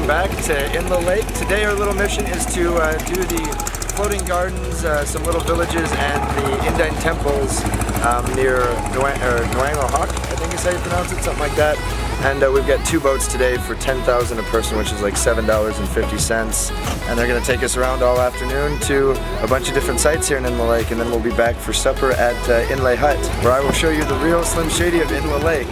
back to Inle Lake. Today our little mission is to do the floating gardens, some little villages, and the Indein temples near Nyaung Ohak, I think is how you pronounce it, something like that. And we've got 2 boats today for $10,000 a person, which is like $7.50. And they're going to take us around all afternoon to a bunch of different sites here in Inle Lake, and then we'll be back for supper at Inle Hut, where I will show you the real Slim Shady of Inle Lake.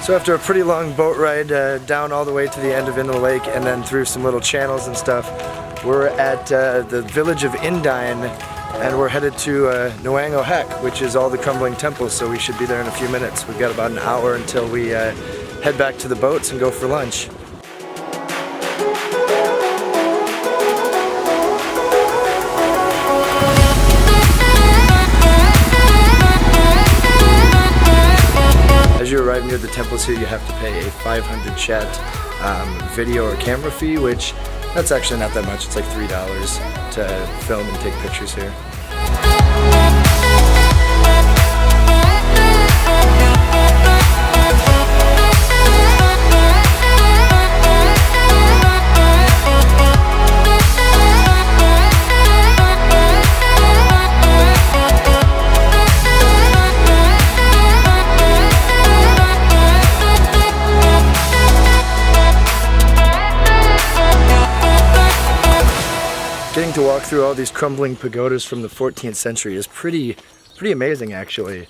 So after a pretty long boat ride down all the way to the end of Inle Lake and then through some little channels and stuff, we're at the village of Indein, and we're headed to Nyaung Ohak, which is all the crumbling temples, so we should be there in a few minutes. We've got about an hour until we head back to the boats and go for lunch. As you arrive near the temples here, you have to pay a 500 kyat video or camera fee, which that's actually not that much. It's like $3 to film and take pictures here. Getting to walk through all these crumbling pagodas from the 14th century is pretty amazing, actually.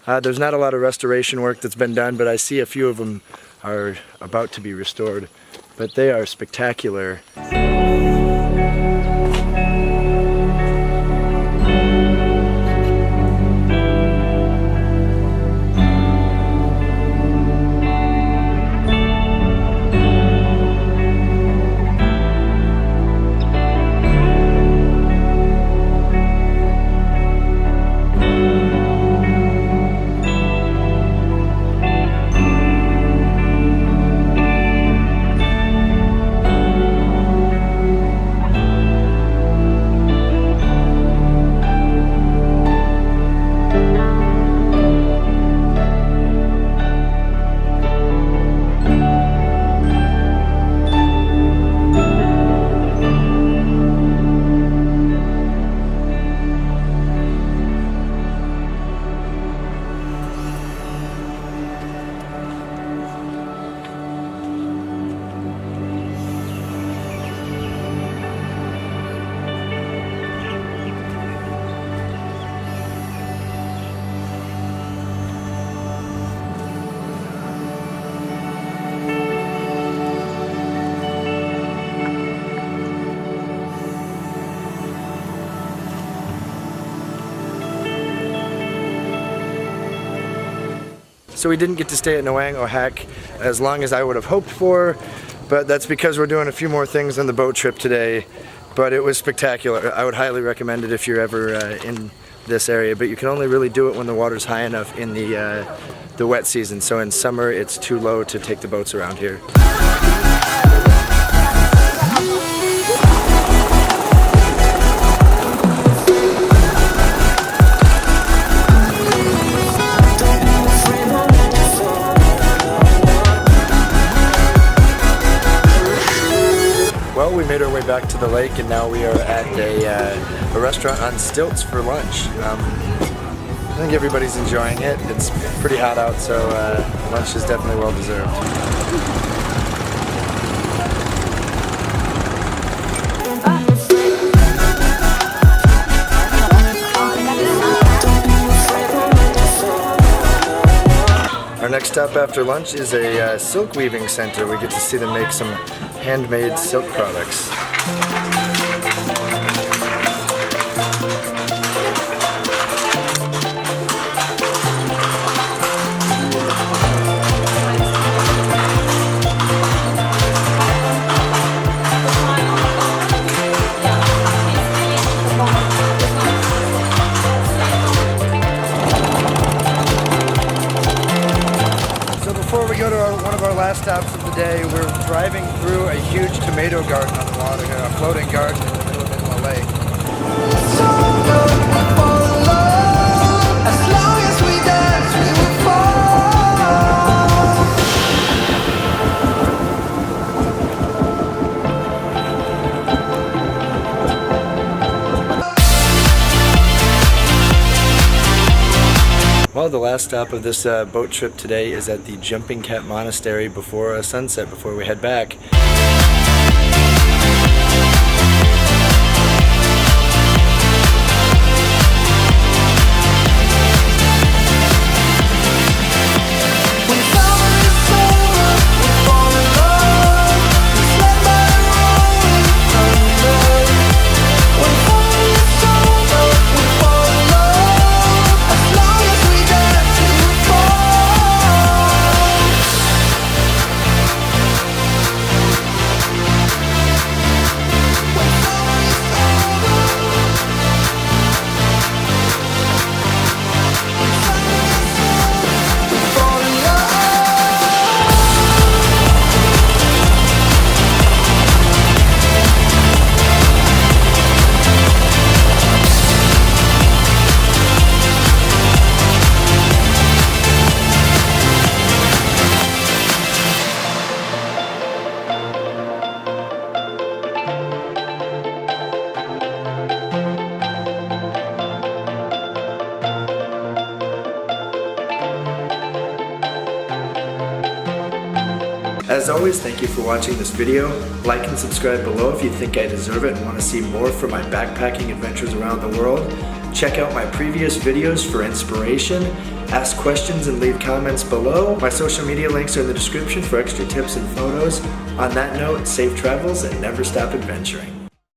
There's not a lot of restoration work that's been done, but I see a few of them are about to be restored. But they are spectacular. So we didn't get to stay at Nyaung Ohak as long as I would have hoped for, but that's because we're doing a few more things on the boat trip today. But it was spectacular. I would highly recommend it if you're ever in this area, but you can only really do it when the water's high enough in the wet season. So in summer it's too low to take the boats around here. Well, we made our way back to the lake, and now we are at a restaurant on stilts for lunch. I think everybody's enjoying it. It's pretty hot out, so lunch is definitely well deserved. next stop after lunch is a silk weaving center. We get to see them make some handmade silk products. One of our last stops of the day, we're driving through a huge tomato garden on the water, a floating garden in the middle of Inle Lake. Well, the last stop of this boat trip today is at the Jumping Cat Monastery before sunset, before we head back. As always, thank you for watching this video. Like and subscribe below if you think I deserve it and want to see more from my backpacking adventures around the world. Check out my previous videos for inspiration. Ask questions and leave comments below. My social media links are in the description for extra tips and photos. On that note, safe travels and never stop adventuring.